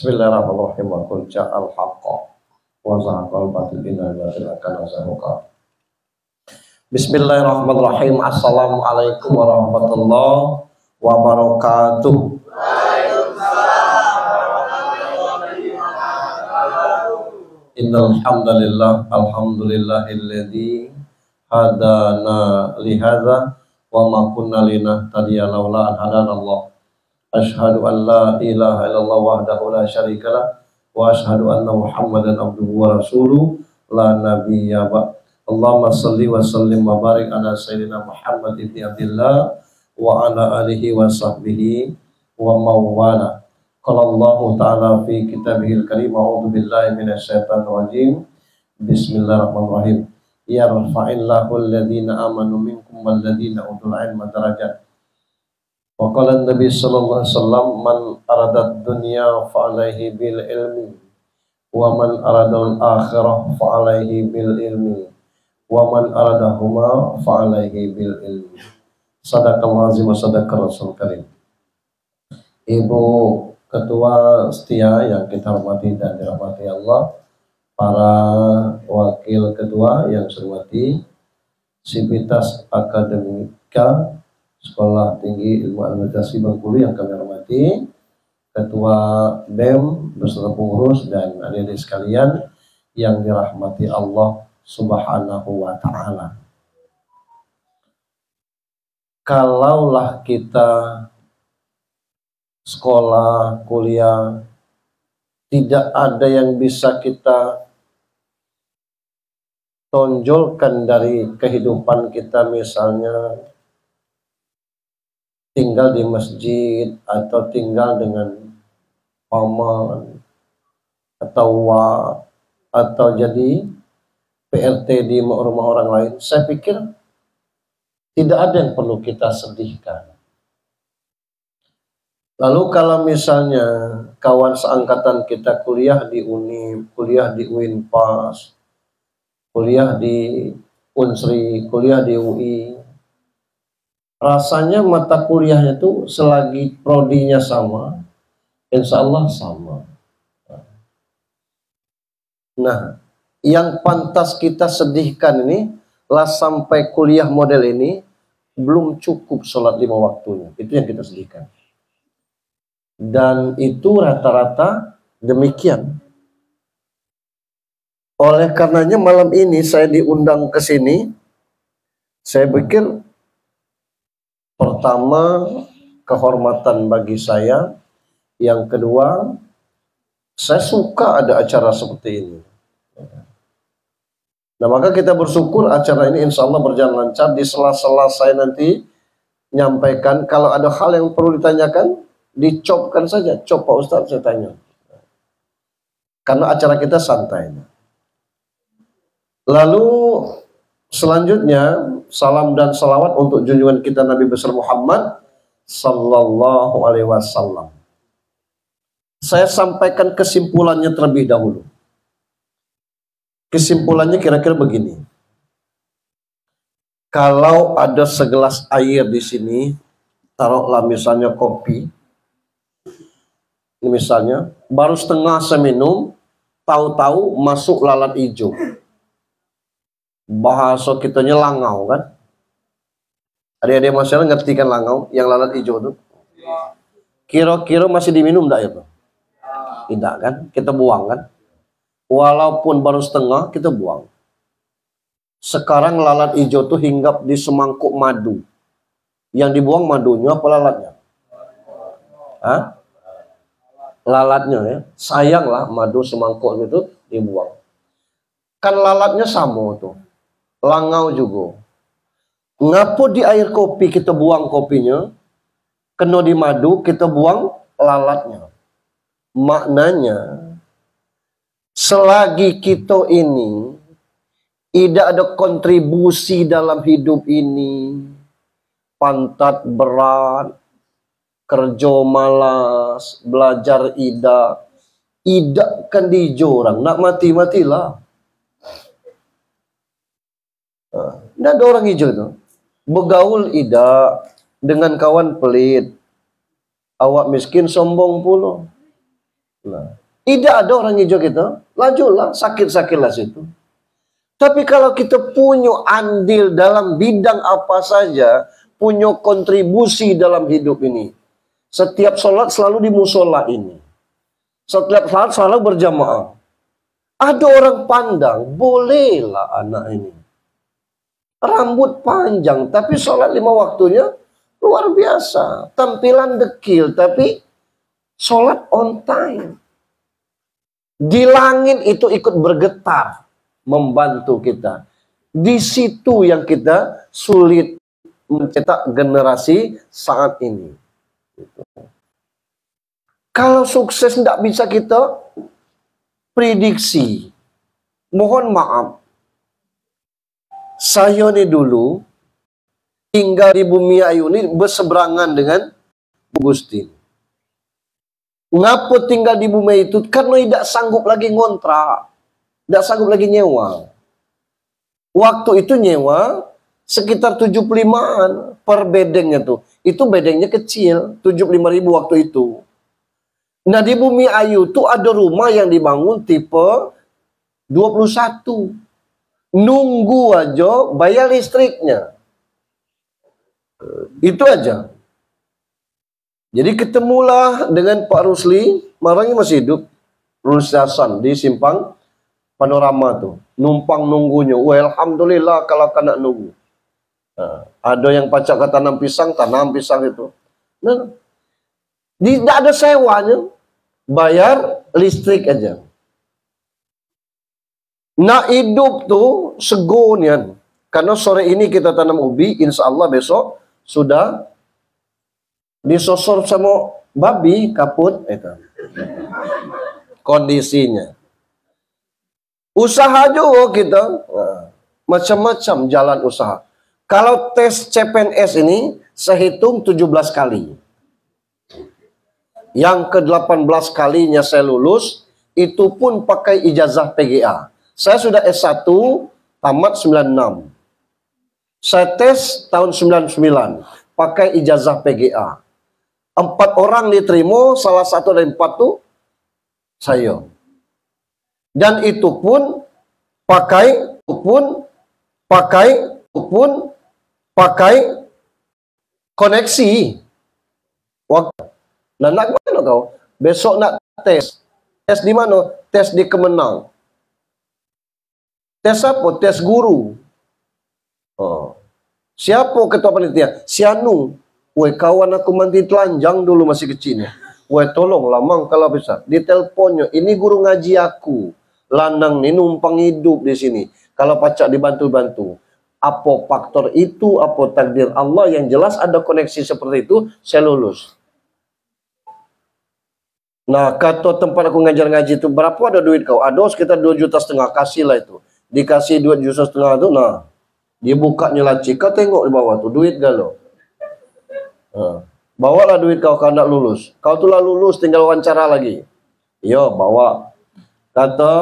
Bismillahirrahmanirrahim. Wa qul ja'al haqqa wa zahaqal batil innal batila kana zahuqa. Bismillahirrahmanirrahim. Assalamualaikum warahmatullahi wabarakatuh. Innal hamdalillah alhamdulillahilladzi hadana li hadza wa ma kunna linahtadiya laula an hadanallah. Asyhadu an la ilaha illallah wahdahu la syarikalah wa asyhadu anna Muhammadan abduhu wa rasuluh la nabiyya ba'd. Allahumma shalli wa sallim wa barik ala sayyidina Muhammad ibn Abdillah wa ala alihi wa sahbihi wa mawala. Qala Allah ta'ala fi kitabihil karim, a'udzu billahi minasyaitonir rajim. Bismillahirrahmanirrahim. Yarfa'illahu alladhina amanu minkum walladzina utul ilma darajat. Wa qala an-nabi sallallahu alaihi wasallam, man arada dunya fa alaihi bil ilmi wa man arada al-akhirah fa alaihi bil ilmi wa man aradahuma fa alaihi bil ilmi. Sadaqallahu azim wa sadaqa rasul karim. Ibu ketua setia yang kita hormati dan dirahmati Allah, para wakil ketua yang saya hormati, Sivitas Akademika Sekolah Tinggi Ilmu Administrasi Bengkulu yang kami hormati, Ketua BEM beserta pengurus dan adik-adik sekalian yang dirahmati Allah Subhanahu wa Ta'ala. Kalaulah kita sekolah, kuliah, tidak ada yang bisa kita tonjolkan dari kehidupan kita, misalnya tinggal di masjid atau tinggal dengan paman atau atau jadi PRT di rumah orang lain, saya pikir tidak ada yang perlu kita sedihkan. Lalu kalau misalnya kawan seangkatan kita kuliah di UNIF, kuliah di UINPAS, kuliah di UNSRI, kuliah di UI, rasanya mata kuliahnya itu selagi prodinya sama, insya Allah sama. Nah, yang pantas kita sedihkan ini lah, sampai kuliah model ini belum cukup sholat 5 waktunya. Itu yang kita sedihkan. Dan itu rata-rata demikian. Oleh karenanya malam ini saya diundang ke sini. Saya pikir pertama, kehormatan bagi saya. Yang kedua, saya suka ada acara seperti ini. Nah, maka kita bersyukur acara ini insya Allah berjalan lancar. Di sela-sela saya nanti nyampaikan, kalau ada hal yang perlu ditanyakan, dicopkan saja. Cop Pak Ustadz, saya tanya. Karena acara kita santai. Lalu selanjutnya, salam dan salawat untuk junjungan kita Nabi besar Muhammad sallallahu alaihi wasallam. Saya sampaikan kesimpulannya terlebih dahulu. Kesimpulannya kira-kira begini. Kalau ada segelas air di sini, taruhlah misalnya kopi. Ini misalnya, baru setengah saya minum, tahu-tahu masuk lalat hijau. Bahasa kitanya langau kan? Adik-adik masyarakat ngerti kan langau, yang lalat hijau itu? Kira-kira masih diminum enggak itu? Tidak kan? Kita buang kan? Walaupun baru setengah, kita buang. Sekarang lalat hijau itu hinggap di semangkuk madu. Yang dibuang madunya apa lalatnya? Hah? Lalatnya ya. Sayanglah madu semangkuk itu dibuang. Kan lalatnya sama tuh. Langau juga. Ngapa di air kopi kita buang kopinya, kena di madu kita buang lalatnya? Maknanya, selagi kita ini tidak ada kontribusi dalam hidup ini, pantat berat, kerja malas, belajar idakkan di jorang, nak mati-matilah. Tidak ada orang hijau itu. Begaul idak, dengan kawan pelit. Awak miskin sombong pula. Nah, tidak ada orang hijau kita, lajulah, sakit-sakitlah situ. Tapi kalau kita punya andil dalam bidang apa saja, punya kontribusi dalam hidup ini. Setiap sholat selalu di musola ini. Setiap sholat selalu berjamaah. Ada orang pandang, bolehlah anak ini. Rambut panjang, tapi sholat 5 waktunya luar biasa. Tampilan dekil, tapi sholat on time. Di langit itu ikut bergetar, membantu kita. Di situ yang kita sulit mencetak generasi saat ini. Kalau sukses tidak bisa kita prediksi. Mohon maaf. Saya ini dulu tinggal di Bumi Ayu ini berseberangan dengan Gustin. Ngapa tinggal di Bumi itu? Karena tidak sanggup lagi ngontrak. Tidak sanggup lagi nyewa. Waktu itu nyewa sekitar 75-an per bedengnya tuh. Itu bedengnya kecil, 75.000 waktu itu. Nah di Bumi Ayu tuh ada rumah yang dibangun tipe 21. Nunggu aja bayar listriknya. Itu aja. Jadi ketemulah dengan Pak Rusli, marahnya masih hidup. Rusli Hasan di Simpang Panorama tuh. Numpang nunggunya. Wah, alhamdulillah kalau kena nunggu. Nah, ada yang pacak ke tanam pisang itu. Nah, tidak ada sewanya. Bayar listrik aja. Nah hidup tuh segonian. Karena sore ini kita tanam ubi, insya Allah besok sudah disosor sama babi kaput itu. Kondisinya. Usaha juga kita. Macam-macam jalan usaha. Kalau tes CPNS ini saya hitung 17 kali. Yang ke-18 kalinya saya lulus, itu pun pakai ijazah PGA. Saya sudah S1, tamat 96. Saya tes tahun 99, pakai ijazah PGA. 4 orang diterima, salah satu dari 4 itu saya. Dan itu pun pakai koneksi. Waktu. Nah, nak mana kau? Besok nak tes. Tes di mana? Tes di Kemenang. Tes apa? Tes guru. Oh. Siapa ketua panitia? Si Anu. Woi, kawan aku mandi telanjang dulu masih kecil. Woi, tolonglah mang kalau bisa. Diteleponnya, ini guru ngaji aku. Lanang nih numpang hidup di sini. Kalau pacak dibantu-bantu. Apa faktor itu, apa takdir Allah, yang jelas ada koneksi seperti itu, saya lulus. Nah, kata tempat aku ngajar ngaji itu, berapa ada duit kau? Ada sekitar 2,5 juta, kasihlah itu. Dikasih 2,5 juta itu, nah, dibukanya laci, kau tengok di bawah tuh, duit galau. Nah, bawalah duit kau nak lulus. Kau tuh lah lulus, tinggal wawancara lagi. Yo, bawa. Kata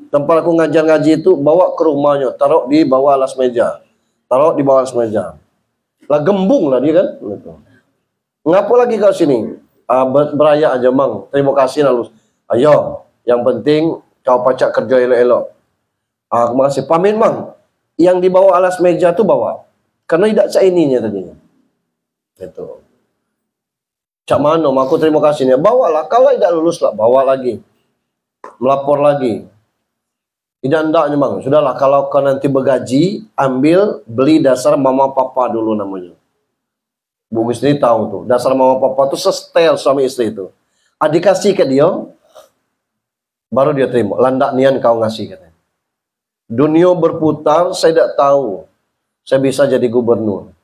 tempat aku ngajar ngaji itu, bawa ke rumahnya, taruh di bawah alas meja. Taruh di bawah alas meja. Lah gembung lah dia kan. Gitu. Ngapa lagi kau sini? Beraya aja mang. Terima kasih lalu. Ayo, yang penting kau pacak kerja elok-elok. Terima kasih. Pamit mang. Yang di bawah alas meja tuh bawa. Karena tidak caininya tadinya. Itu. Cak mana? Aku terima kasihnya. Bawalah. Kalau tidak lulus lah, bawa lagi. Melapor lagi. Tidak ndaknya bang. Sudahlah, kalau kau nanti bergaji, ambil beli dasar mama papa dulu namanya. Bu Gusti tahu tuh, dasar mama papa tuh sestel suami istri itu. Adik kasih ke dia, baru dia terima. Landak nian kau ngasih katanya. Dunia berputar, saya tidak tahu. Saya bisa jadi gubernur.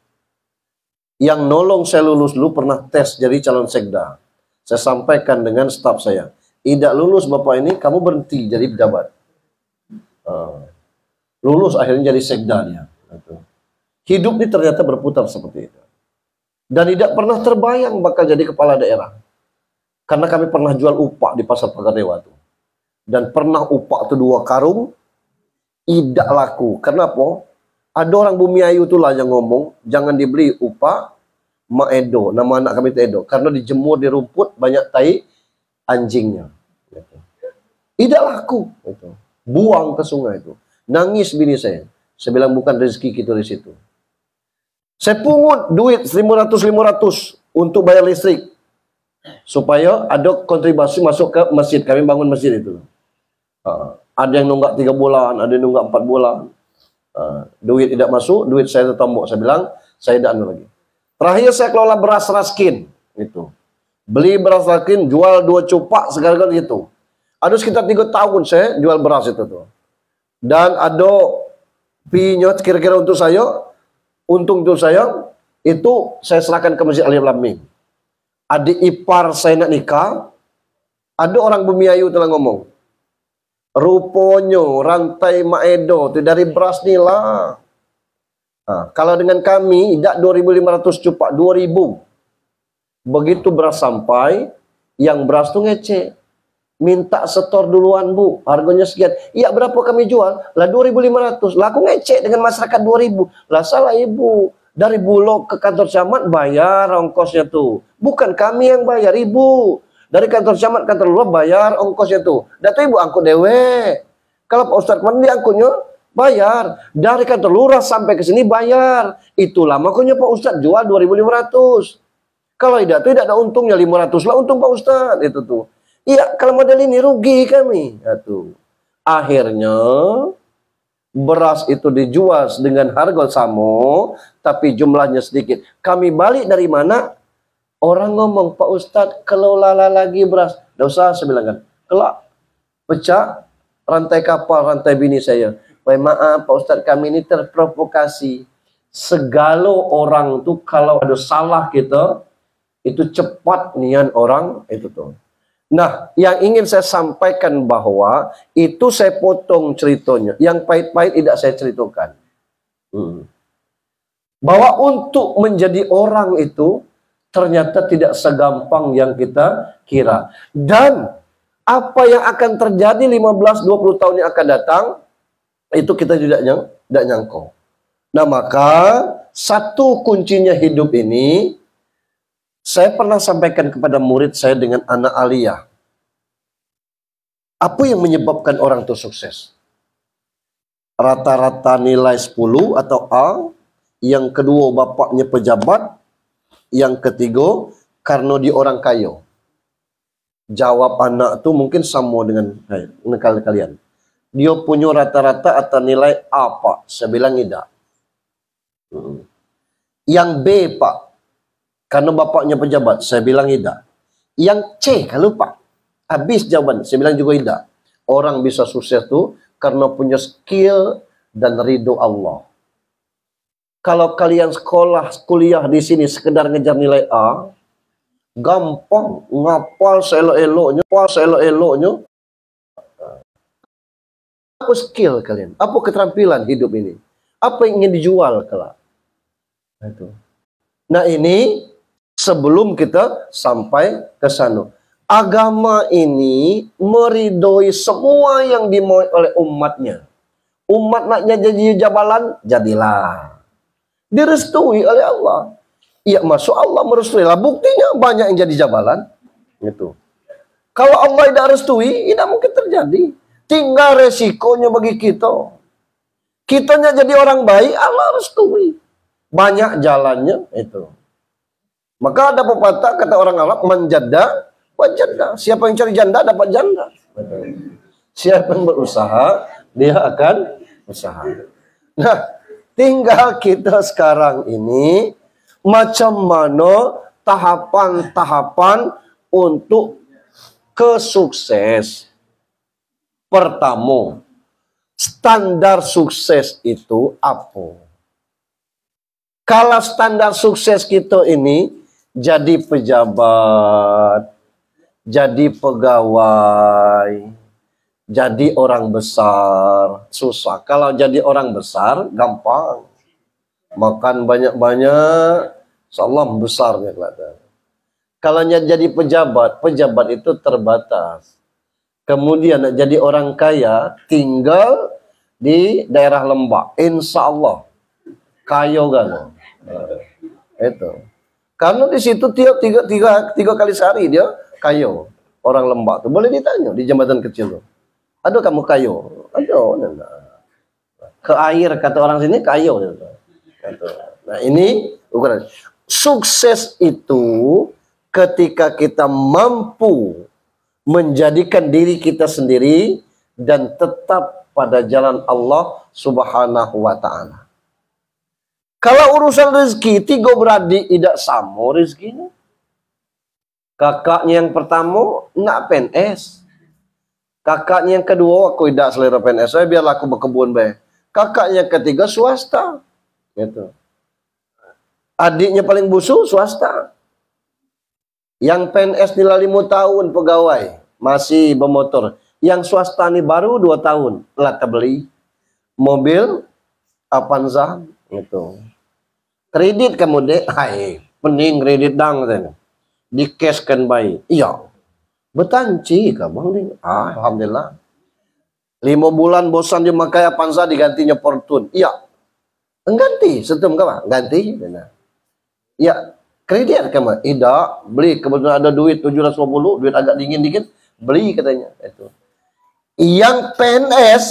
Yang nolong saya lulus dulu pernah tes jadi calon sekda. Saya sampaikan dengan staf saya. Tidak lulus bapak ini, kamu berhenti jadi pejabat. Lulus akhirnya jadi sekda dia. Hidup ini ternyata berputar seperti itu. Dan tidak pernah terbayang bakal jadi kepala daerah. Karena kami pernah jual upak di pasar Pagadewa tuh. Dan pernah upak itu 2 karung, tidak laku. Kenapa? Ada orang Bumi Ayu tuh lah yang ngomong, jangan dibeli upak Ma Edo, nama anak kami itu Edo. Karena dijemur di rumput, banyak tai, anjingnya. Gitu. Tidak laku. Gitu. Buang ke sungai itu. Nangis bini saya. Saya bilang bukan rezeki kita di situ. Saya pungut duit 500 untuk bayar listrik. Supaya ada kontribusi masuk ke masjid. Kami bangun masjid itu. Ada yang nunggak 3 bulan, ada yang nunggak 4 bulan. Duit tidak masuk, duit saya tertombok. Saya bilang, saya tidak anu lagi. Terakhir saya kelola beras raskin. Gitu. Beli beras raskin, jual 2 cupak segala gitu. Ada sekitar 3 tahun saya jual beras itu tuh. Dan ada fee-nya kira-kira untuk saya, untung untuk saya, itu saya serahkan ke Masjid Alif Lam Mim. Adik ipar saya nak nikah, ada orang Bumiayu telah ngomong, rupanya rantai Mak Edo itu dari beras ni lah. Kalau dengan kami, tidak 2.500 cupak, 2.000. Begitu beras sampai, yang beras tu ngecek. Minta setor duluan bu, harganya sekian. Iya berapa kami jual? Lah 2.500. Lah aku ngecek dengan masyarakat 2.000. Lah salah ibu. Dari Bulog ke kantor camat bayar ongkosnya tuh. Bukan kami yang bayar ibu. Dari kantor camat, kantor lurah bayar ongkosnya tuh. Dan tuh ibu angkut dewe. Kalau Pak Ustadz kemana diangkutnya? Bayar. Dari kantor lurah sampai ke sini bayar. Itulah makanya Pak Ustadz jual 2.500. Kalau tidak tuh tidak ada untungnya 500 lah untung Pak Ustadz itu tuh. Iya, kalau model ini rugi kami. Akhirnya beras itu dijual dengan harga sama, tapi jumlahnya sedikit. Kami balik dari mana? Orang ngomong, Pak Ustadz, kelola lagi beras. Tidak usah, saya bilang kan. Kelak, pecah rantai kapal, rantai bini saya. Maaf, Pak Ustadz, kami ini terprovokasi. Segala orang tuh kalau ada salah kita, itu cepat nian orang, itu tuh. Nah, yang ingin saya sampaikan bahwa itu saya potong ceritanya. Yang pahit-pahit tidak saya ceritakan. Bahwa untuk menjadi orang itu ternyata tidak segampang yang kita kira. Dan apa yang akan terjadi 15-20 tahun yang akan datang, itu kita tidak nyangka. Nah, maka satu kuncinya hidup ini, saya pernah sampaikan kepada murid saya dengan anak aliyah. Apa yang menyebabkan orang itu sukses? Rata-rata nilai 10 atau A. Yang kedua bapaknya pejabat. Yang ketiga karena dia orang kaya. Jawab anak itu mungkin sama dengan kalian. Dia punya rata-rata atau nilai A pak. Saya bilang tidak. Yang B pak. Karena bapaknya pejabat, saya bilang tidak. Yang C, kalau Pak, habis jawaban, saya bilang juga tidak. Orang bisa sukses tuh karena punya skill dan ridho Allah. Kalau kalian sekolah, kuliah di sini sekedar ngejar nilai A, gampang, ngapal seelok-eloknya. Apa skill kalian? Apa keterampilan hidup ini? Apa yang ingin dijual kelak? Nah ini sebelum kita sampai ke sana. Agama ini meridhoi semua yang dimau oleh umatnya. Umat naknya jadi jabalan, jadilah. Direstui oleh Allah. Ya masuk Allah merestui lah. Buktinya banyak yang jadi jabalan. Gitu. Kalau Allah tidak restui, tidak mungkin terjadi. Tinggal resikonya bagi kita. Kitanya jadi orang baik, Allah restui. Banyak jalannya itu. Maka ada pepatah kata orang Arab, menjanda, wajanda. Siapa yang cari janda dapat janda. Siapa yang berusaha, dia akan usaha. Nah, tinggal kita sekarang ini macam mana tahapan-tahapan untuk kesukses. Pertama, standar sukses itu apa? Kalau standar sukses kita ini jadi pejabat, jadi pegawai, jadi orang besar, susah. Kalau jadi orang besar, gampang. Makan banyak-banyak, insyaallah besarnya kelihatan. Kalau jadi pejabat itu terbatas. Kemudian jadi orang kaya, tinggal di daerah lembah, insyaallah kaya kan. Itu. Karena di situ tiga kali sehari dia kayo. orang Lembak tuh. Boleh ditanya di jembatan kecil tuh. Aduh kamu kayo. Aduh. Ke air kata orang sini kayo. Gitu. Nah ini ukuran. Sukses itu ketika kita mampu menjadikan diri kita sendiri dan tetap pada jalan Allah Subhanahu wa ta'ala. Kalau urusan rezeki, tiga beradik tidak sama rezekinya. Kakaknya yang pertama nak PNS. Kakaknya yang kedua aku tidak selera PNS, saya biarlah aku berkebun baik. Kakaknya ketiga swasta. Gitu. Adiknya paling busu swasta. Yang PNS nilai 5 tahun pegawai masih bermotor. Yang swasta ini baru 2 tahun telah beli mobil Avanza gitu. Kredit kamu deh, hai, pening kredit dang katanya. Di cash kan baik. Iya. Betanci kah bang? Alhamdulillah. 5 bulan bosan dia pakai Avanza digantinya Fortune. Iya. Ganti, setum kah bang? Ganti. Benar. Ya, kredit kamu. Tidak, beli kebetulan ada duit 750, duit agak dingin dikit, beli katanya. Itu. Yang PNS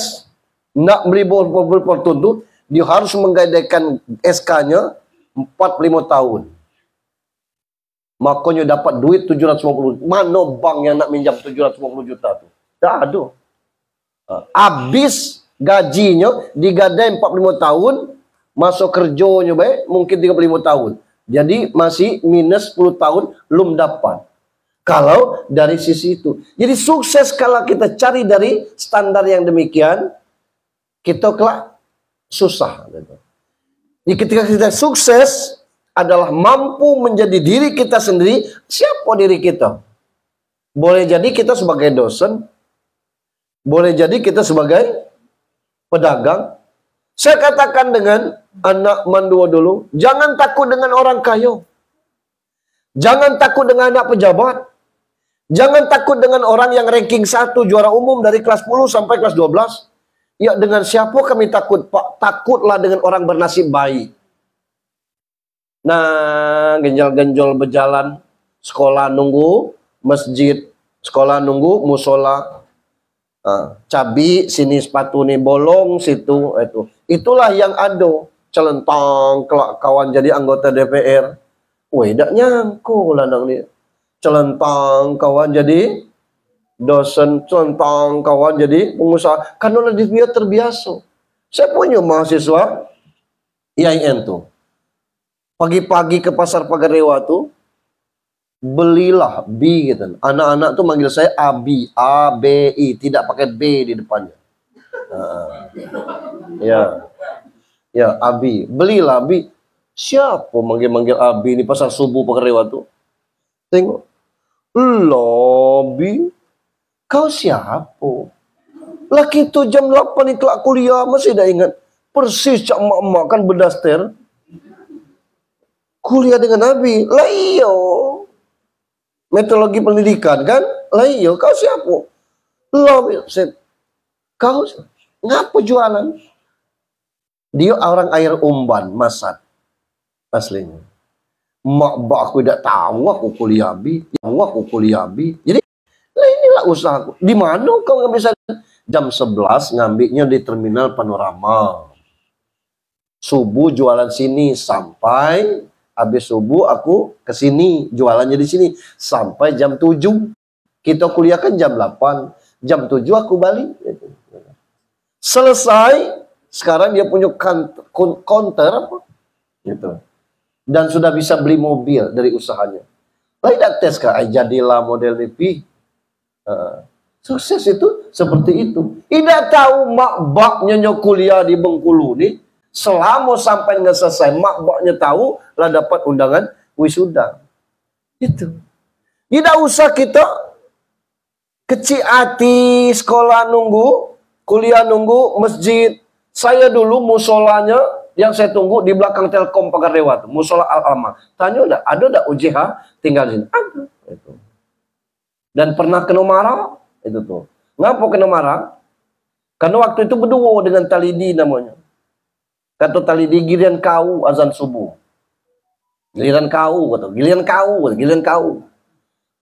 nak beli mobil Fortune tuh, dia harus menggadaikan SK-nya 45 tahun. Makanya dapat duit 750. Mana bank yang nak minjam 750 juta tuh? Tak ada. Habis gajinya digadai 45 tahun, masuk kerjanya baik mungkin 35 tahun. Jadi masih minus 10 tahun belum dapat. Kalau dari sisi itu. Jadi sukses kalau kita cari dari standar yang demikian, kita kelak susah. Jadi ketika kita sukses adalah mampu menjadi diri kita sendiri. Siapa diri kita? Boleh jadi kita sebagai dosen, boleh jadi kita sebagai pedagang. Saya katakan dengan anak mandua dulu, jangan takut dengan orang kaya. Jangan takut dengan anak pejabat. Jangan takut dengan orang yang ranking 1 juara umum dari kelas 10 sampai kelas 12. Ya, dengan siapa kami takut, Pak? Takutlah dengan orang bernasib baik. Nah, genjal-genjol berjalan, sekolah nunggu masjid, sekolah nunggu musola. Cabi sini sepatu nih bolong situ itu. Itulah yang ada. Celentang kelak kawan jadi anggota DPR. Weh, dak nyangko lanang dia. Celentang kawan jadi dosen, celentang kawan jadi pengusaha. Karena dia terbiasa. Saya punya mahasiswa IAIN tuh. Pagi-pagi ke pasar Pagarewa tuh belilah B gitu. Anak-anak tuh manggil saya Abi, ABI, tidak pakai B di depannya. Ya, Abi, belilah Abi. Siapa manggil-manggil Abi di pasar subuh Pagarewa tuh? Tengok. Lobby. Kau siapa? Laki itu jam 8 itu kuliah, masih dah ingat. Persis cak mak-mak kan berdaster. Kuliah dengan Abi. Lah iyo. Metodologi pendidikan kan? Lah iyo, kau siapa? Lobby. Kau ngapa jualan? Dia orang air umban, Masat. Aslinya. Mak bak aku tidak tahu aku kuliah Abi. Jadi inilah usahaku. Di mana kau nggak bisa? Jam 11 ngambilnya di terminal Panorama. Subuh jualan sini sampai habis subuh aku ke sini jualannya di sini sampai jam 7. Kita kuliah kan jam 8. Jam 7 aku balik. Selesai. Sekarang dia punya counter apa? Gitu. Dan sudah bisa beli mobil dari usahanya. Lain tes kah? Jadilah model lebih. Sukses itu seperti itu. Tidak tahu mak baknya kuliah di Bengkulu nih. Selama sampai nggak selesai, mak baknya tahu lah dapat undangan wisuda. Itu. Tidak usah kita kecil hati, sekolah nunggu, kuliah nunggu, masjid. Saya dulu musolanya yang saya tunggu di belakang Telkom Pagarewa, musola Al-Alma. Tanya ada enggak UJH tinggal di sini? Ada. Itu. Dan pernah kena marah itu tuh. Ngapa kena marah? Karena waktu itu berdua dengan Talidi namanya. Kata Talidi, giliran kau azan subuh. Giliran kau, kata. Giliran kau.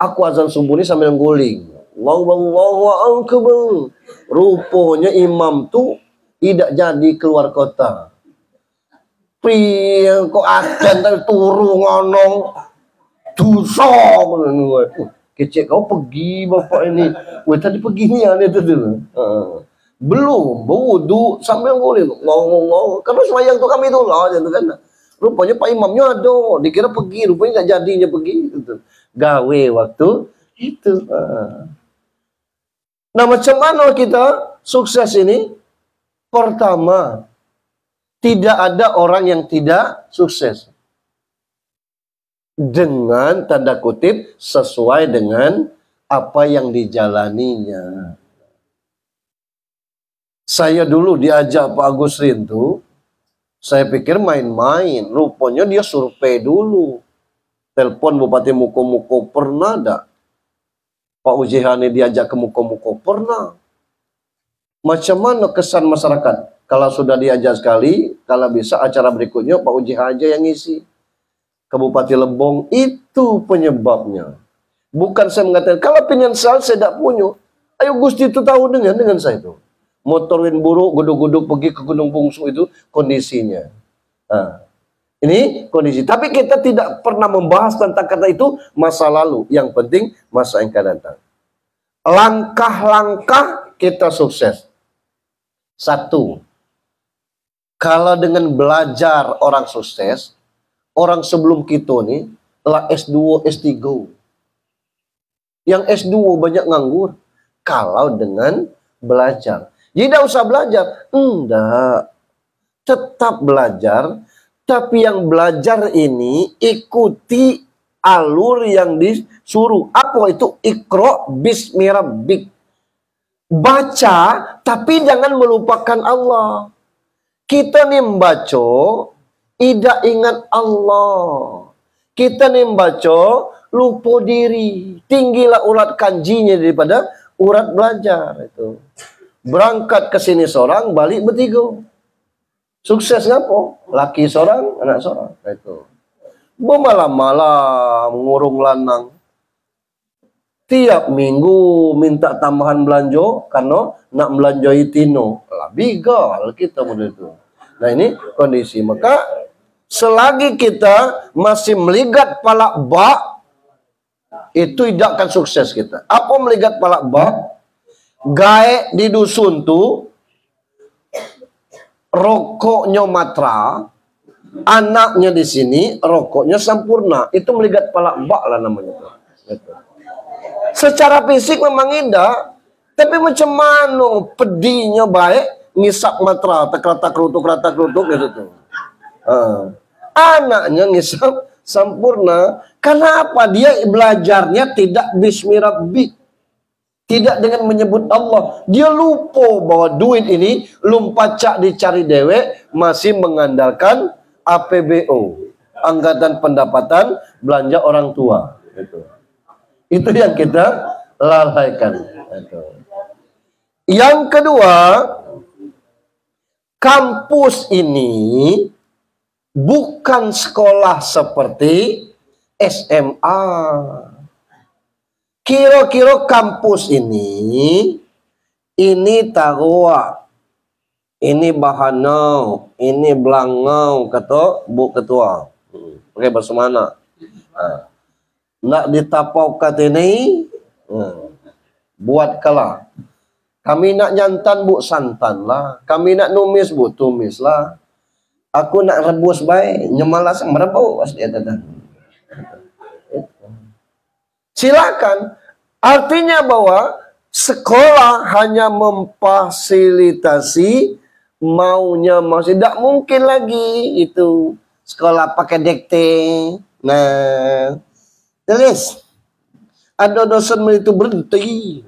Aku azan subuh ini sambil guling. Allahu akbar. Rupanya imam tuh tidak jadi keluar kota. Piye kok adan turu ngono. Dosa kecek kau pergi bapak ini. Wah tadi pergi nih itu tuh. Belum berwudu sambil nguling ngomong karena semayang tuh kami tuh lah gitu kan. Rupanya Pak Imamnya ada, dikira pergi, rupanya nggak jadinya pergi gitu. Gawe waktu itu. Nah macam mana kita sukses ini? Pertama, tidak ada orang yang tidak sukses. Dengan tanda kutip sesuai dengan apa yang dijalaninya. Saya dulu diajak Pak Agus Rintu, saya pikir main-main. Rupanya dia survei dulu. Telepon Bupati Muko-Muko pernah ada. Pak Ujihani diajak ke Muko-Muko pernah. Macam mana kesan masyarakat? Kalau sudah diajak sekali, kalau bisa acara berikutnya Pak Uji aja yang ngisi. Ke Bupati Lebong, itu penyebabnya. Bukan saya mengatakan, kalau penyesal saya tidak punya. Ayo Gusti itu tahu dengan saya itu. Motorin buruk, guduk-guduk pergi ke Gunung Bungsu itu kondisinya. Nah, ini kondisi. Tapi kita tidak pernah membahas tentang kata itu masa lalu. Yang penting masa yang akan datang. Langkah-langkah kita sukses. Satu, kalau dengan belajar orang sukses, orang sebelum kita nih telah S2, S3. Yang S2 banyak nganggur. Kalau dengan belajar. Jadi tidak usah belajar. Enggak. Tetap belajar. Tapi yang belajar ini ikuti alur yang disuruh. Apa itu? Iqra bismi rabbik. Baca, tapi jangan melupakan Allah. Kita nih membaca, tidak ingat Allah. Kita nih membaca, lupa diri. Tinggilah urat kanjinya daripada urat belajar. Itu. Berangkat ke sini seorang, balik bertiga. Sukses ngapa? Laki seorang, anak seorang. Itu. Bermalam-malam ngurung lanang. Tiap minggu minta tambahan belanja karena nak belanjai tino. Lah bigal kita model itu. Nah ini kondisi. Maka selagi kita masih meligat palak bak, itu tidak akan sukses kita. Apa meligat palak bak? Gaek di dusun tuh rokoknya matra, anaknya di sini rokoknya sampurna. Itu melihat palak bak lah namanya. Gitu. Secara fisik memang indah, tapi macam mana pedihnya baik ngisap matra, tak kerutuk gitu tuh. Anaknya ngisap sampurna. Kenapa dia belajarnya tidak bismi rabbik? Tidak dengan menyebut Allah. Dia lupa bahwa duit ini lumpacak dicari dewek masih mengandalkan APBO. Anggaran pendapatan belanja orang tua. Itu yang kita lalaikan. Yang kedua, kampus ini bukan sekolah seperti SMA. Kira-kira kampus ini taruh, ini bahanau, ini belangau, kata Bu Ketua. Pakai bahasa mana? Nak ditapau kata ini, buat kalah. Kami nak nyantan Bu santan lah. Kami nak numis Bu tumis lah. Aku nak rebus baik, nyemalas merebus dia datang. Silakan. Artinya bahwa sekolah hanya memfasilitasi maunya masih tidak mungkin lagi itu sekolah pakai dikte. Nah, tulis ada dosen itu berhenti.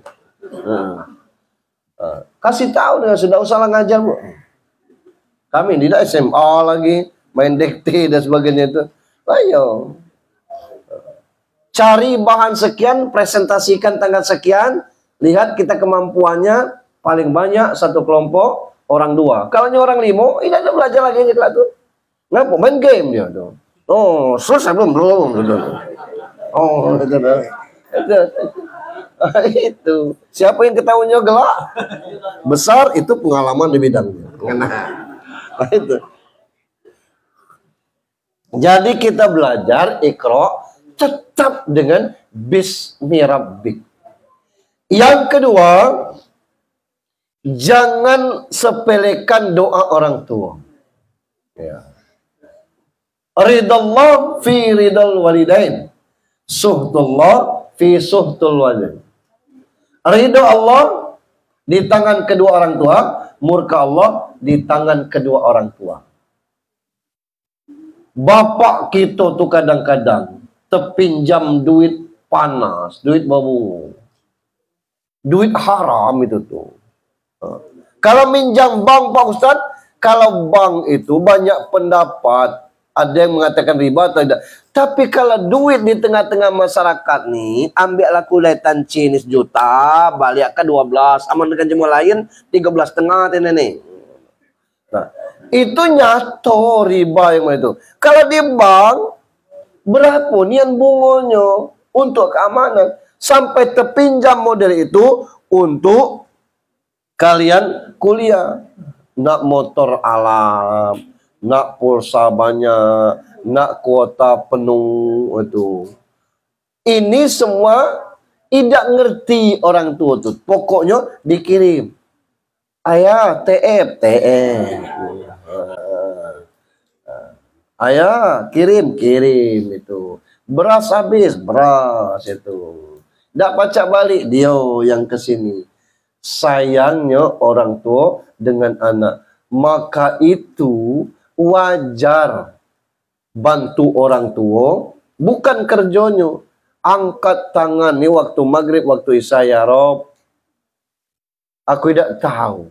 Kasih tahu dengan sudah usah ngajar Bu. Kami tidak SMA lagi main dikte dan sebagainya itu. Ayo. Cari bahan sekian, presentasikan tanggal sekian, lihat kita kemampuannya paling banyak satu kelompok orang 2. Kalau orang 5, tidak ada belajar lagi gitu tuh. Ngapa main game dia tuh. Oh, selesai belum gitu. Oh, gitu. Itu. Siapa yang ketahuinya gelak? Besar itu pengalaman di bidangnya. Nah, itu. Jadi kita belajar Iqra tetap dengan Bismi Rabbik. Yang kedua, jangan sepelekan doa orang tua. Ya. Ridallah fi ridal walidain. Suhtullah fi suhtul walidain. Ridho Allah di tangan kedua orang tua, murka Allah di tangan kedua orang tua. Bapak kita tuh kadang-kadang terpinjam duit panas, duit babu, duit haram itu tuh. Kalau minjam bank Pak Ustadz, kalau bank itu banyak pendapat, ada yang mengatakan riba atau tidak. Tapi kalau duit di tengah-tengah masyarakat nih, ambillah kuletan Cina juta, balik ke 12, aman dengan jemaah lain 13,5 nih. Nah, itu nyato riba yang itu. Kalau di bank, berapa nian bunganya untuk keamanan? Sampai terpinjam model itu untuk kalian kuliah. Nak motor alam, nak pulsa banyak, nak kuota penuh itu. Ini semua tidak ngerti orang tua tuh. Pokoknya dikirim. Ayah, TF. Ayah, kirim itu. Beras habis, beras itu. Nggak pacak balik, dia yang kesini. Sayangnya orang tua dengan anak. Maka itu wajar bantu orang tua. Bukan kerjanya. Angkat tangan nih waktu maghrib, waktu isya, ya Rob. Aku tidak tahu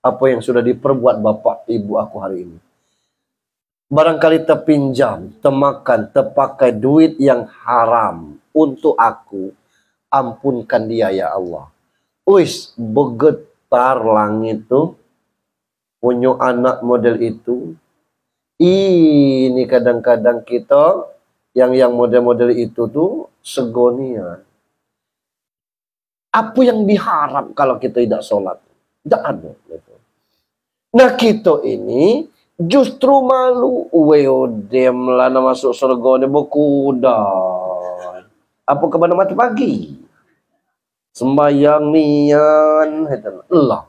apa yang sudah diperbuat bapak ibu aku hari ini. Barangkali terpinjam, termakan, terpakai duit yang haram untuk aku. Ampunkan dia ya Allah. Wis, bergetar langit tuh. Punya anak model itu. Ini kadang-kadang kita yang model-model itu tuh segonian. Apa yang diharap kalau kita tidak sholat? Tidak ada. Nah kita ini justru malu. Weodem lah masuk surga ini berkuda. Apa kepada mati pagi? Sembayang nian. Allah.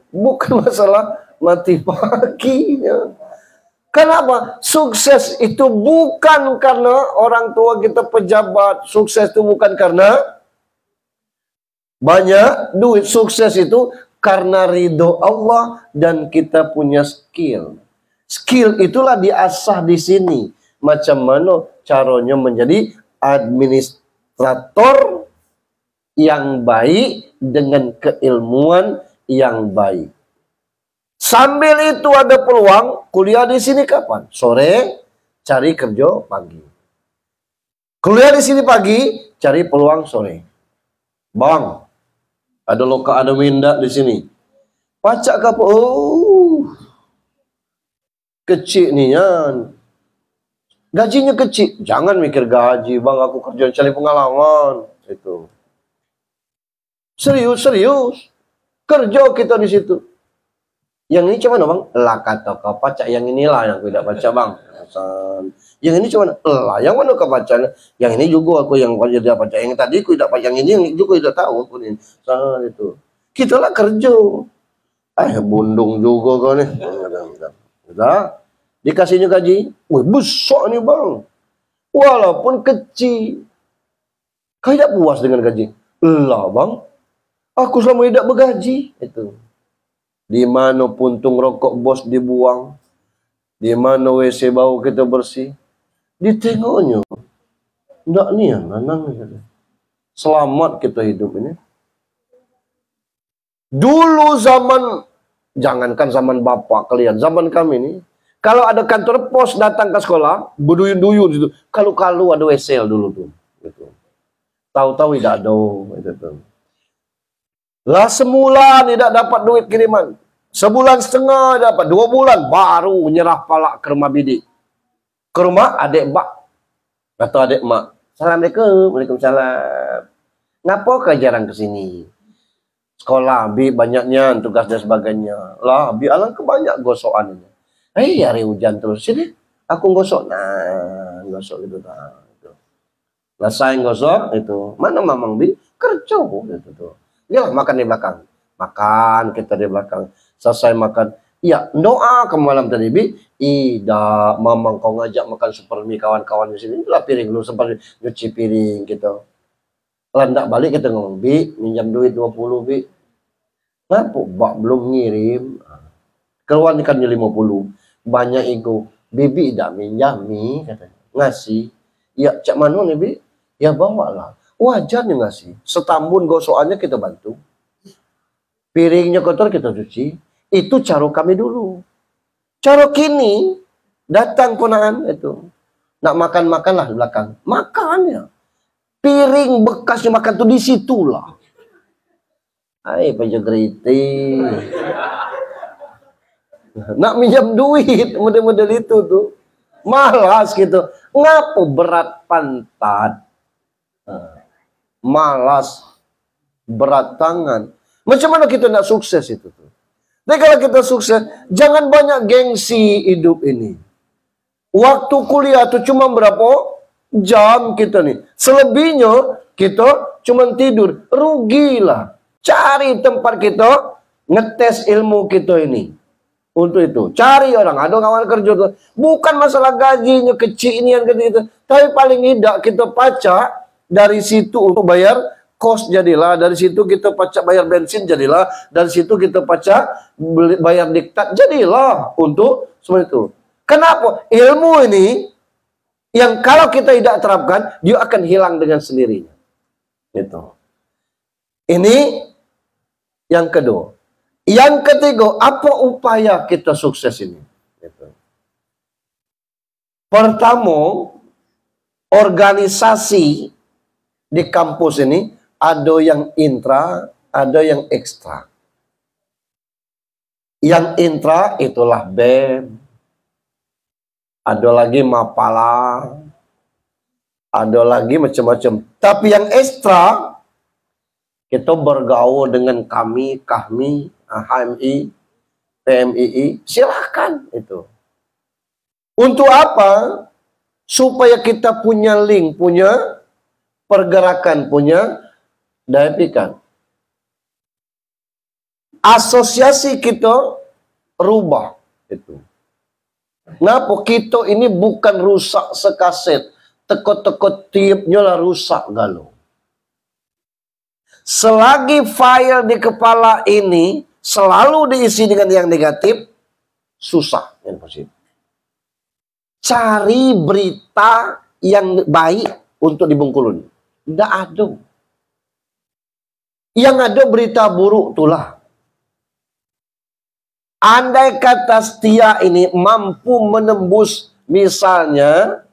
Bukan masalah mati paginya. Kenapa? Sukses itu bukan karena orang tua kita pejabat. Sukses itu bukan karena banyak duit. Sukses itu karena ridho Allah dan kita punya skill. Skill itulah diasah di sini. Macam mana caranya menjadi administrator yang baik dengan keilmuan yang baik. Sambil itu ada peluang kuliah di sini kapan? Sore, cari kerja pagi. Kuliah di sini pagi, cari peluang sore. Bang, ada loka ada minda di sini. Pacak ke apa? Oh, kecil nian. Gajinya kecil. Jangan mikir gaji, bang. Aku kerja cari pengalaman. Itu. Serius. Kerja kita di situ. Yang ini cuma bang, lah kata kau baca yang inilah yang aku tidak baca bang. Yang ini cuma lah, yang mana kau baca? Yang ini juga aku yang tidak baca. Yang tadi aku tidak baca, yang ini yang juga tidak tahu aku ini. Itu. Kita lah kerja. Bundung juga kau nih. Udah. Dikasihnya gaji, wih besar nih bang. Walaupun kecil. Kau tidak puas dengan gaji? Lah bang, aku selama tidak bergaji. Itu. Di mana puntung rokok bos dibuang, di mana WC bau kita bersih, ditengoknya. Nggak nih ya, nanang. Selamat kita hidup ini. Dulu zaman, jangankan zaman bapak kalian, zaman kami ini, kalau ada kantor pos datang ke sekolah, berduyun-duyun gitu. Kalau ada WC dulu tuh. Gitu. Tahu-tahu tidak ada. Gitu. Lah semula tidak dapat duit kiriman. Sebulan setengah dapat. 2 bulan baru nyerah palak ke rumah bidik. Ke rumah adik bak. Atau adik mak. Assalamualaikum, waalaikumsalam. Ngapa kau jarang kesini? Sekolah, bi banyaknya tugas dan sebagainya. Lah, bi alang kebanyak gosokan ini. Hari hujan terus sini. Aku gosok, nah, gosok gitu, nah. Selesai gosok itu, mana mamang bi kerja gitu tuh. Ya makan di belakang, makan kita di belakang. Selesai makan, ya doa ke malam tadi bi. Ida, mamang kau ngajak makan super mie kawan-kawan di sini. Itulah piring lu sempat nyuci piring gitu. Landak balik kita ngomong bi, minjam duit 20 bi. Ngapa bak belum ngirim? Keluarkan 50. Banyak ego. Bibi tidak minjam mi katanya. Ngasih. Ya cak mana nih bi? Ya bawalah. Wajarnya ngasih. Setambun gosokannya kita bantu. Piringnya kotor kita cuci. Itu cara kami dulu. Cara kini datang ponaan itu. Nak makan-makanlah di belakang. Makannya. Piring bekasnya makan tuh di situlah. Hai penjagriti. Nak minjam duit model-model itu tuh. Malas gitu. Ngapo berat pantat? Malas, berat tangan. Macam mana kita nak sukses itu tuh? Tapi kalau kita sukses, jangan banyak gengsi hidup ini. Waktu kuliah tuh cuma berapa jam kita nih. Selebihnya kita cuma tidur. Rugilah. Cari tempat kita ngetes ilmu kita ini. Untuk itu, cari orang. Ada kawan kerja tuh. Bukan masalah gajinya kecil ini yang gitu. Tapi paling tidak kita pacak dari situ untuk bayar kos jadilah. Dari situ kita pacak bayar bensin jadilah. Dari situ kita pacak bayar diktat jadilah. Untuk seperti itu. Kenapa? Ilmu ini yang kalau kita tidak terapkan, dia akan hilang dengan sendirinya. Gitu. Ini yang kedua. Yang ketiga, apa upaya kita sukses ini? Gitu. Pertama, organisasi di kampus ini ada yang intra, ada yang ekstra. Yang intra itulah BEM, ada lagi Mapala, ada lagi macam-macam. Tapi yang ekstra, kita bergaul dengan kami, HMI, PMII, silahkan itu. Untuk apa? Supaya kita punya link, punya pergerakan, punya daya pikat. Asosiasi kita rubah itu. Kenapa? Kita ini bukan rusak sekaset. Teko-teko tiupnya lah rusak galau. Selagi file di kepala ini selalu diisi dengan yang negatif, susah yang positif. Cari berita yang baik untuk di Bengkulu. Tidak ada. Yang ada berita buruk itulah. Andai kata Setia ini mampu menembus misalnya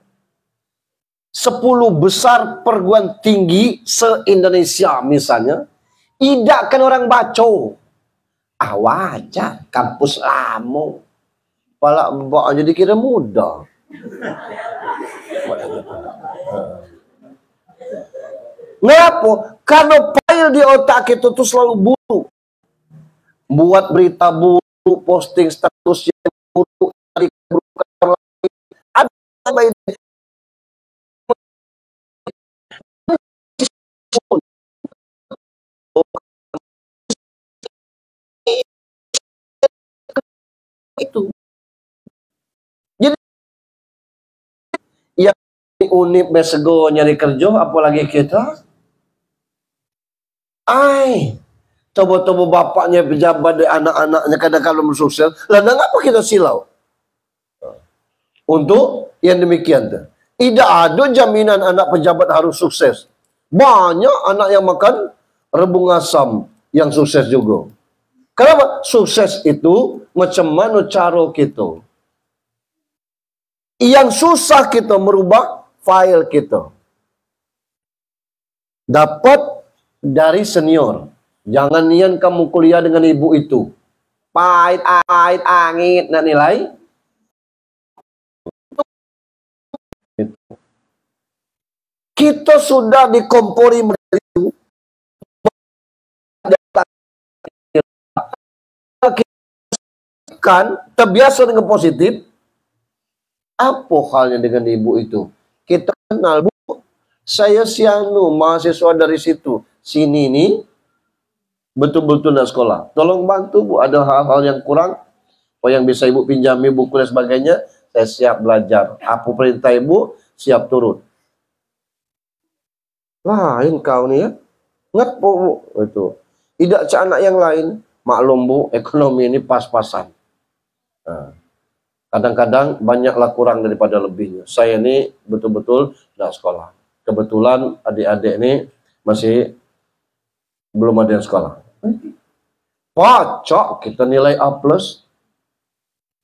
10 besar perguruan tinggi se-Indonesia misalnya, idakkan orang baca. Wajar, kampus lama. Pala mbak jadi kira mudah. Kenapa? Karena file di otak itu tuh selalu buruk. Buat berita buruk, posting status yang buruk, dari keburukan lain. Ada itu. Jadi yang unip besego nyari kerja, apalagi kita. Coba-coba bapaknya pejabat dan anak-anaknya kadang-kadang sukses. Lalu ngapa kita silau? Untuk yang demikian tuh. Tidak ada jaminan anak pejabat harus sukses. Banyak anak yang makan rebung asam yang sukses juga. Kenapa? Sukses itu macam mana cara kita. Yang susah kita merubah file kita. Dapat dari senior. Jangan nian kamu kuliah dengan ibu itu. Pahit, angin, nak nilai. Kita sudah dikompori begitu. Kan terbiasa dengan positif. Apa halnya dengan ibu itu? Kita kenal, Bu. Saya si anu, mahasiswa dari situ. Sini nih betul-betul nak sekolah. Tolong bantu, Bu. Ada hal-hal yang kurang. Oh, yang bisa ibu pinjami buku dan sebagainya. Saya siap belajar. Apa perintah ibu, siap turun. Lain kau nih ya. Ngepo, Bu. Itu. Tidak cak anak yang lain. Maklum, Bu, ekonomi ini pas-pasan. Kadang-kadang banyaklah kurang daripada lebihnya. Saya ini betul-betul tidak sekolah. Kebetulan adik-adik ini masih belum ada yang sekolah. Pacok kita nilai A+.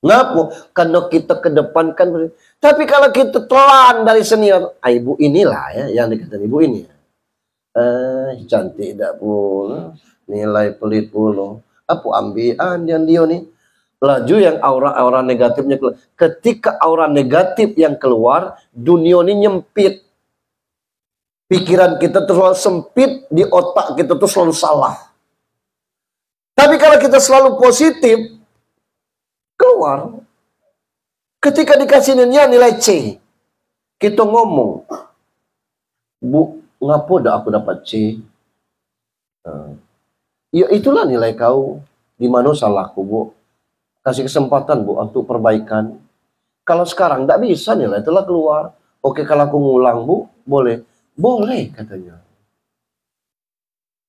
Ngapa? Karena kita kedepankan. Tapi kalau kita telan dari senior, ibu inilah ya yang dikatakan ibu ini. Cantik tak pun. Nilai pelit pun. Apa ambilan yang dia nih? Laju yang aura-aura negatifnya keluar. Ketika aura negatif yang keluar, dunia ini nyempit. Pikiran kita tuh selalu sempit, di otak kita tuh selalu salah. Tapi kalau kita selalu positif, keluar. Ketika dikasih nilai C, kita ngomong, Bu, ngapa dah aku dapat C? Ya itulah nilai kau. Di mana salahku, Bu? Kasih kesempatan, Bu, untuk perbaikan. Kalau sekarang tidak bisa nilai itulah keluar. Oke, kalau aku ngulang, Bu, boleh. Boleh, katanya.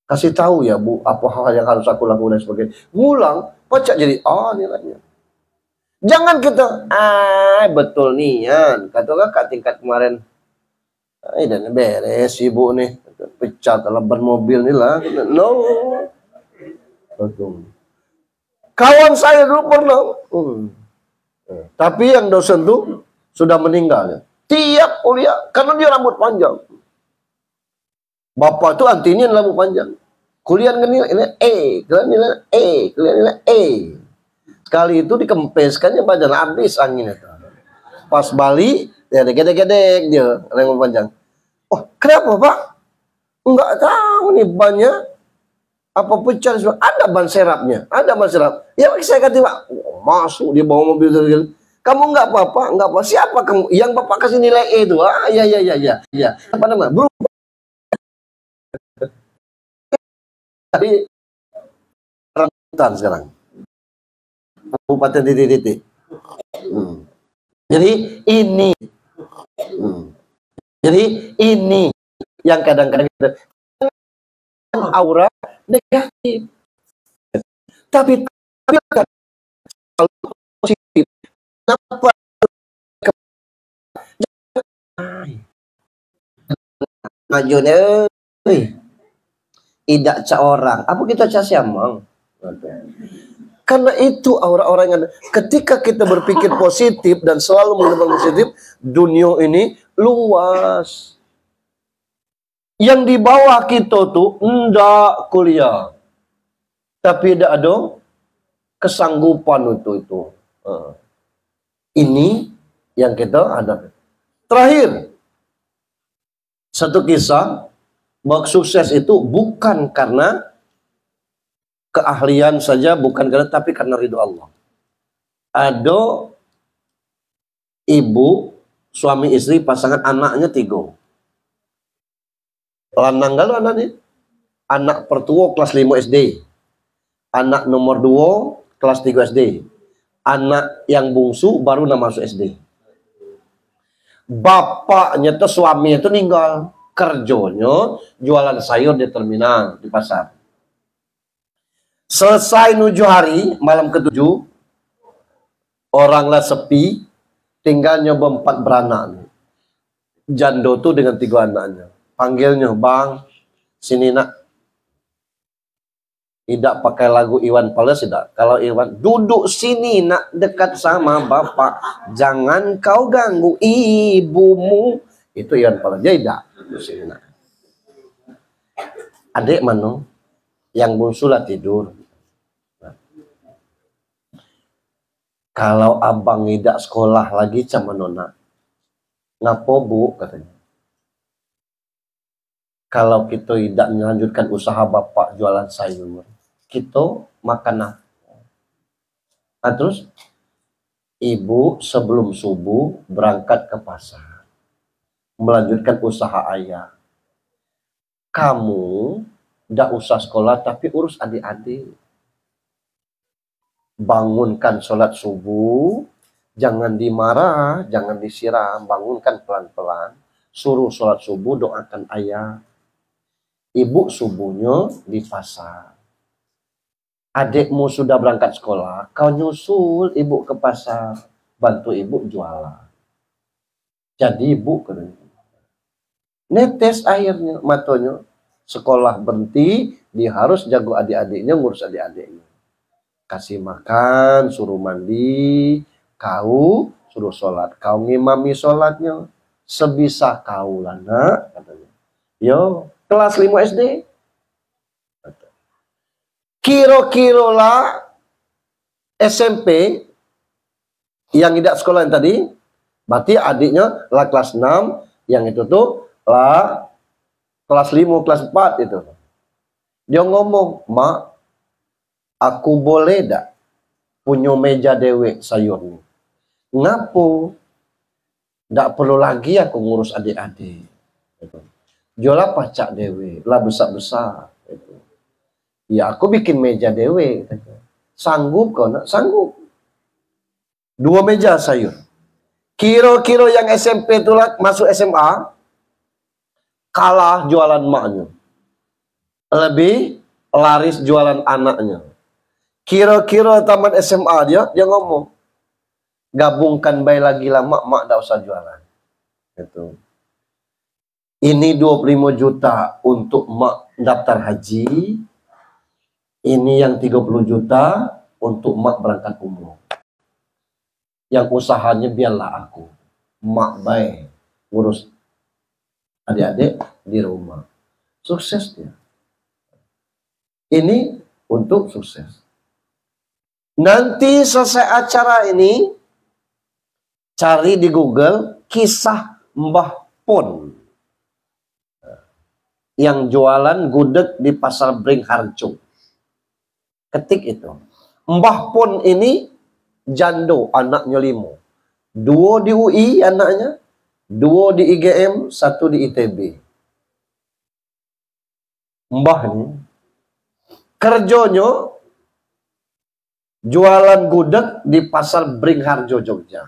Kasih tahu ya, Bu, apa hal yang harus aku lakukan dan sebagainya. Ngulang, pecah jadi A nilainya. Jangan kita, betul nian. Kata kakak tingkat kemarin. Dan beres, Ibu nih. Pecah dalam bermobil nih lah. No. Betul. Kawan saya dulu pernah. Tapi yang dosen tuh sudah meninggal. Tiap kuliah, karena dia rambut panjang. Bapak tuh antinya rambut panjang. Kuliah nilai E, kuliah nilai E, kuliah nilai E. Sekali itu dikempeskannya badan habis angin itu. Pas Bali, ya gedek-gedek dia rambut panjang. Oh, kenapa Pak? Enggak tahu nih banyak. Apa pecah? Ada ban serapnya, ada ban serap. Ya saya kata Pak, masuk dia bawa mobil dari. Kamu enggak apa-apa, enggak apa. Siapa kamu? Yang Bapak kasih nilai E itu? Ya. Apa nama? Berubah. Tapi rambutan sekarang. Kabupaten titik-titik. Jadi ini. Jadi ini yang kadang-kadang kita aura negatif. Tapi positif. Kenapa? Majunya, tidak cak orang. Apa kita cak siamang? Karena itu aura-aura yang ada. Ketika kita berpikir positif dan selalu menggunakan positif, dunia ini luas. Yang di bawah kita tuh enggak kuliah. Tapi tidak ada kesanggupan untuk itu. Ini yang kita hadapi. Terakhir, satu kisah bahwa sukses itu bukan karena keahlian saja, bukan karena, tapi karena ridho Allah. Ada ibu, suami istri, pasangan, anaknya 3. Lanang kalau anaknya. Anak pertua kelas 5 SD. Anak nomor 2 kelas 3 SD. Anak yang bungsu baru masuk SD. Bapaknya tuh suaminya tuh meninggal. Kerjanya jualan sayur di terminal, di pasar. Selesai 7 hari, malam ke-7, oranglah sepi, tinggal nyoba 4 beranak. Jando tuh dengan 3 anaknya. Panggilnya, Bang, sini nak. Tidak pakai lagu Iwan Fals, tidak. Kalau Iwan, duduk sini nak, dekat sama bapak. Jangan kau ganggu ibumu. Itu Iwan Fals. Jadi tidak. Duduk sini nak. Adik mana? Yang bungsu lah tidur. Nah. Kalau abang tidak sekolah lagi sama nona. Ngapo Bu? Katanya. Kalau kita tidak melanjutkan usaha bapak jualan sayur, kita makan apa? Nah, terus ibu sebelum subuh berangkat ke pasar, melanjutkan usaha ayah. Kamu tidak usah sekolah tapi urus adik-adik. Bangunkan sholat subuh, jangan dimarah, jangan disiram, bangunkan pelan-pelan, suruh sholat subuh, doakan ayah. Ibu subuhnya di pasar. Adikmu sudah berangkat sekolah, kau nyusul ibu ke pasar, bantu ibu jualan. Jadi ibu netes airnya, matanya. Sekolah berhenti, dia harus jago adik-adiknya, ngurus adik-adiknya. Kasih makan, suruh mandi, kau suruh sholat. Kau ngimami sholatnya, sebisa kau lah nak, katanya. Yo, kelas 5 SD. Kira-kira lah SMP yang tidak sekolah yang tadi, berarti adiknya lah kelas 6, yang itu tuh lah kelas 5, kelas 4 itu. Dia ngomong, "Mak, aku boleh dak punya meja dewe sayur nih? Ngapo? Ndak perlu lagi aku ngurus adik-adik. Jualah pacak dewe, lah besar-besar." Ya aku bikin meja dewe. Sanggup kau nak? Sanggup. 2 meja sayur. Kira-kira yang SMP itu masuk SMA, kalah jualan maknya. Lebih laris jualan anaknya. Kira-kira taman SMA dia ngomong, gabungkan bayi lagi lah mak dah usah jualan. Gitu. Ini 25 juta untuk mak daftar haji. Ini yang 30 juta untuk mak berangkat umroh. Yang usahanya biarlah aku. Mak baik ngurus adik-adik di rumah. Sukses dia. Ini untuk sukses. Nanti selesai acara ini, cari di Google kisah Mbah Pon yang jualan gudeg di Pasar Beringharjo. Ketik itu. Mbah Pon ini jando, anaknya 5. 2 di UI anaknya, 2 di IGM, 1 di ITB. Mbah ini kerjanya jualan gudeg di Pasar Beringharjo, Jogja.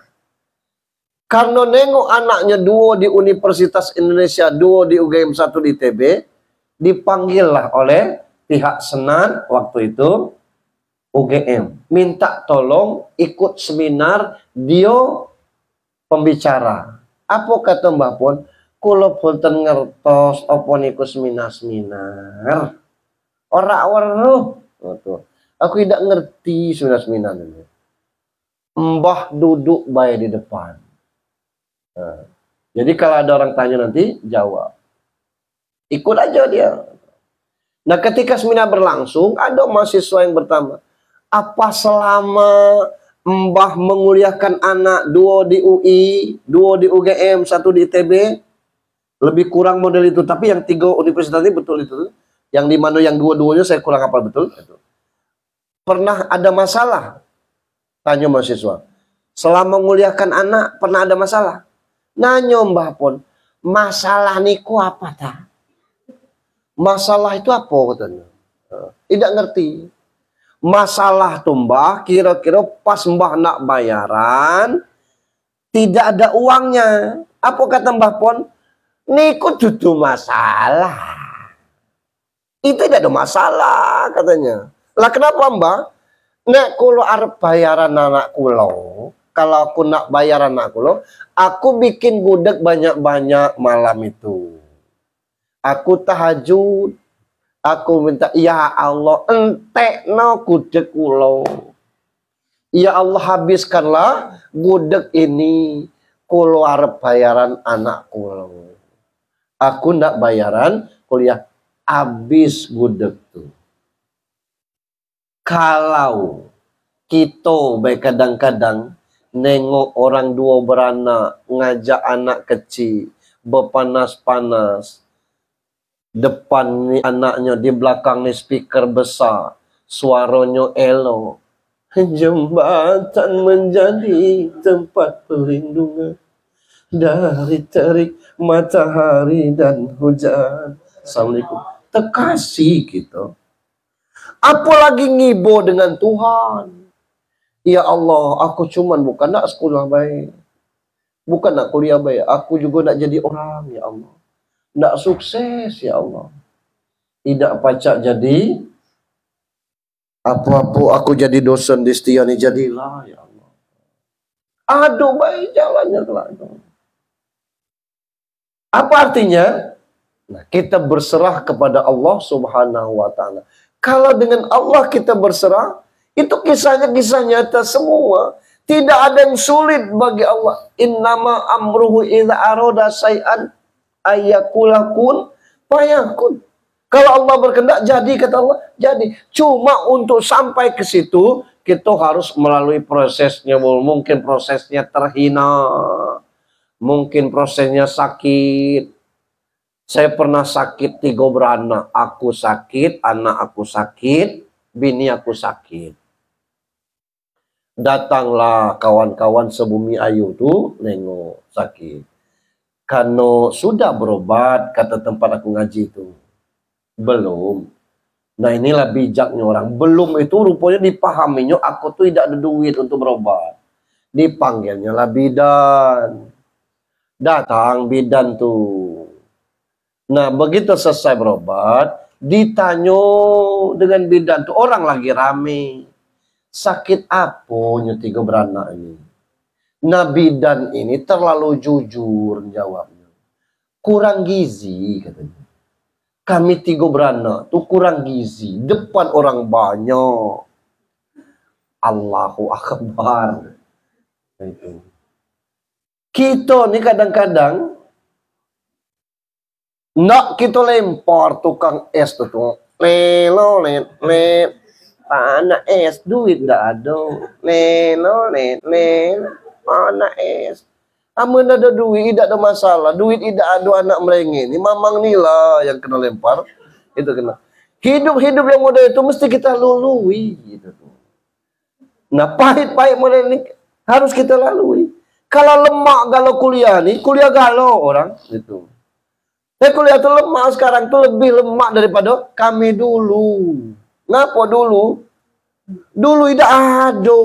Karena nengok anaknya 2 di Universitas Indonesia, 2 di UGM, 1 di ITB, dipanggillah oleh pihak Senan waktu itu UGM, minta tolong ikut seminar dia pembicara. Apa kata Mbah Pon? Kula boten ngertos apa niku seminar-seminar. Ora weruh. Aku tidak ngerti seminar-seminar ini. Mbah duduk baik di depan. Nah, jadi kalau ada orang tanya nanti jawab. Ikut aja dia. Nah, ketika seminar berlangsung, ada mahasiswa yang bertanya, apa selama Mbah menguliahkan anak 2 di UI, 2 di UGM, 1 di ITB, lebih kurang model itu. Tapi yang 3 universitas ini betul itu. Yang di mana yang 2-2-nya saya kurang hafal betul. Pernah ada masalah? Tanya mahasiswa. Selama menguliahkan anak, pernah ada masalah? Nanya Mbah Pon, masalah niku apa tak? Masalah itu apa katanya? Tidak ngerti. Masalah tuh Mbah, kira-kira pas Mbah nak bayaran, tidak ada uangnya. Apa kata Mbah Pon? Niku dudu masalah. Itu tidak ada masalah katanya. Lah kenapa Mbah? Nek kulo arep bayaran anak kulo, kalau aku nak bayaran anak kulo, aku bikin gudeg banyak-banyak malam itu. Aku tahajud, aku minta, ya Allah, entekno gudeg kulo. Ya Allah, habiskanlah gudeg ini, kulo arep bayaran anak kulo. Aku ndak bayaran kuliah, habis gudeg tuh. Kalau kita baik kadang-kadang nengok orang 2 beranak, ngajak anak kecil, berpanas-panas, Depan nih anaknya, di belakang nih speaker besar, suaranya elo. Jembatan menjadi tempat perlindungan dari terik matahari dan hujan. Assalamualaikum. Terkasih gitu. Apalagi ngibo dengan Tuhan. Ya Allah, aku cuman bukan nak sekolah baik, bukan nak kuliah baik, aku juga nak jadi orang, ya Allah. Nak sukses, ya Allah. Tidak pacak jadi apa-apa, aku jadi dosen di Setia ni jadilah, ya Allah. Aduh, baik jalannya kelak. Apa artinya? Nah, kita berserah kepada Allah Subhanahu wa Ta'ala. Kalau dengan Allah kita berserah, itu kisahnya kisah nyata semua. Tidak ada yang sulit bagi Allah. Innama amruhu idza arada syai'an ayyakulakun fayakun. Kalau Allah berkehendak jadi, kata Allah, jadi. Cuma untuk sampai ke situ kita harus melalui prosesnya. Mungkin prosesnya terhina, mungkin prosesnya sakit. Saya pernah sakit 3 beranak. Aku sakit, anak aku sakit, bini aku sakit. Datanglah kawan-kawan sebumi ayu tuh nengok sakit. Karena sudah berobat, kata tempat aku ngaji itu. Belum. Nah inilah bijaknya orang. Belum itu rupanya dipahaminya aku tuh tidak ada duit untuk berobat. Dipanggilnya lah bidan. Datang bidan tuh. Nah begitu selesai berobat, ditanya dengan bidan tuh, orang lagi rame. Sakit apa nyetiga beranak ini? Nah bidan ini terlalu jujur jawabnya. Kurang gizi katanya. Kami 3 beranak tuh kurang gizi. Depan orang banyak. Allahu Akbar. Itu. Kita nih kadang-kadang nak kita lempar tukang es tuh. Lelo, anak es, duit nggak ada. Lelo, anak es. Amun ada duit, tidak ada masalah. Duit tidak ada, anak merengek. Ini mamang nila yang kena lempar. Itu kena. Hidup-hidup yang model itu mesti kita lalui. Gitu. Nah, pahit-pahit model ini harus kita lalui. Kalau lemak galau kuliah nih, kuliah galau orang. Gitu. Kuliah itu lemah sekarang tuh lebih lemak daripada kami dulu. Ngapa dulu? Dulu tidak ada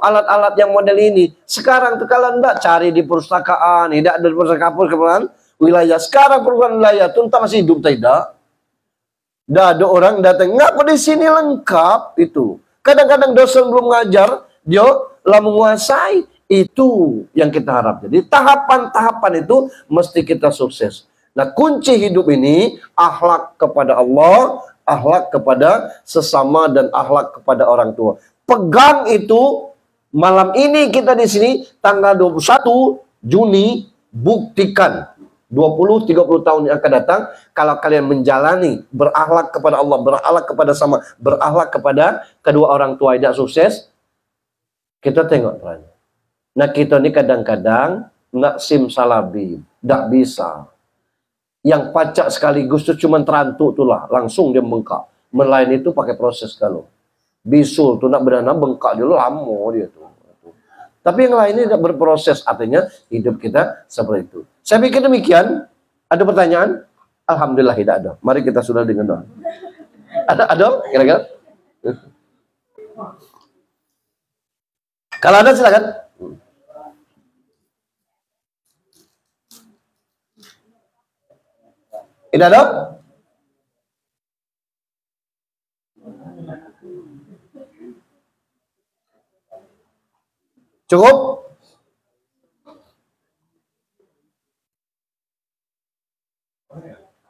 alat-alat yang model ini. Sekarang tuh kalau enggak cari di perpustakaan, tidak ada di perpustakaan wilayah. Sekarang perpustakaan wilayah tuh entah masih hidup tidak. Tidak ada orang datang. Ngapa di sini lengkap itu. Kadang-kadang dosen belum ngajar, dia lah menguasai. Itu yang kita harap. Jadi tahapan-tahapan itu mesti kita sukses. Nah, kunci hidup ini akhlak kepada Allah, akhlak kepada sesama, dan akhlak kepada orang tua. Pegang itu. Malam ini kita di sini tanggal 21 Juni, buktikan 20-30 tahun yang akan datang kalau kalian menjalani berakhlak kepada Allah, berakhlak kepada sama, berakhlak kepada kedua orang tua tidak sukses. Kita tengok perannya. Nah, kita ini kadang-kadang nggak simsalabim, nggak bisa. Yang pacak sekaligus itu cuma terantuk itulah, langsung dia bengkak. Melain itu pakai proses kalau. Bisul tuh nak benar-benar bengkak dulu lama dia tuh. Tapi yang lainnya tidak berproses, artinya hidup kita seperti itu. Saya pikir demikian. Ada pertanyaan? Alhamdulillah tidak ada. Mari kita sudah dengan doa. Ada? Kira-kira? Kalau ada silakan. Tidak ada? Cukup?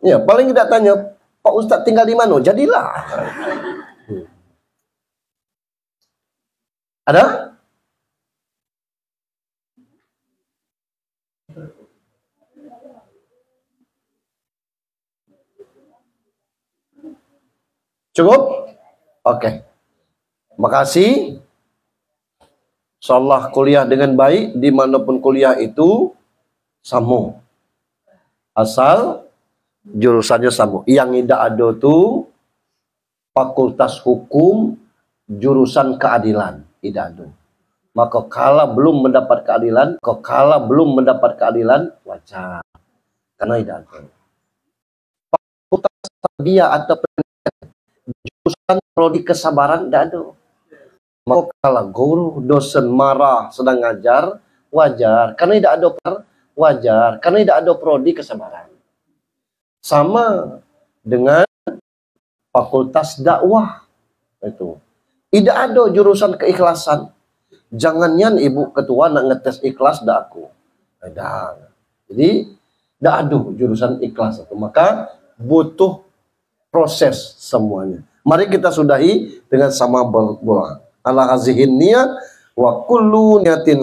Ya, paling tidak tanya, Pak Ustadz tinggal di mana? Jadilah. Ada? Cukup? Oke. Makasih. Insyaallah kuliah dengan baik, dimanapun kuliah itu sama. Asal jurusannya sama. Yang tidak ada tuh fakultas hukum jurusan keadilan, tidak ada. Maka kalau belum mendapat keadilan, wajar. Karena tidak ada. Fakultas tarbiyah atau jurusan prodi kesabaran tidak ada. Maka kalau guru dosen marah sedang ngajar, wajar. Karena tidak ada prodi kesabaran. Sama dengan fakultas dakwah itu. Tidak ada jurusan keikhlasan. Jangannya ibu ketua nak ngetes ikhlas dak aku. Ada. Jadi tidak ada jurusan ikhlas itu. Maka butuh proses semuanya. Mari kita sudahi dengan sama berdoa. Ala hazihin niyat wa kullu niyatin